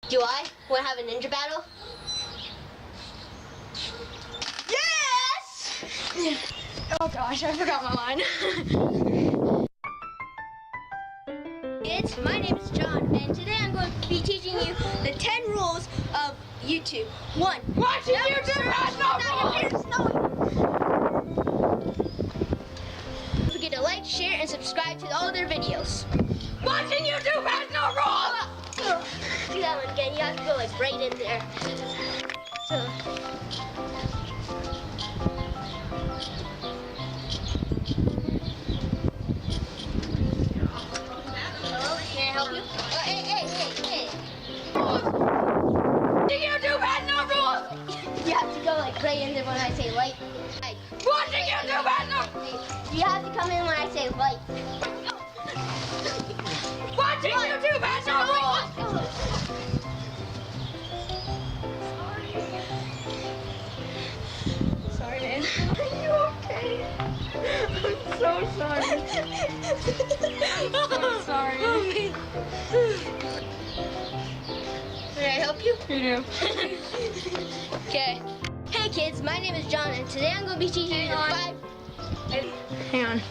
Do I want to have a ninja battle? Yes! Oh gosh, I forgot my line. Kids, my name is John, and today I'm going to be teaching you the 10 rules of YouTube. 1. Watching YouTube has no rules! Don't forget to like, share, and subscribe to all their videos. Watching YouTube has no rules! Do that one again. You have to go like right in there. So. Hello, can I help you? Hey. Watching YouTube has no rules! You have to go like right in there when I say light. Watching YouTube has no... You have to come in when I say light. Watching YouTube has no rules! Sorry, man. Are you okay? I'm so sorry. I'm so sorry. Can I help you? You do. Okay. Hey kids, my name is John, and today I'm going to be teaching you the 5... Hang on.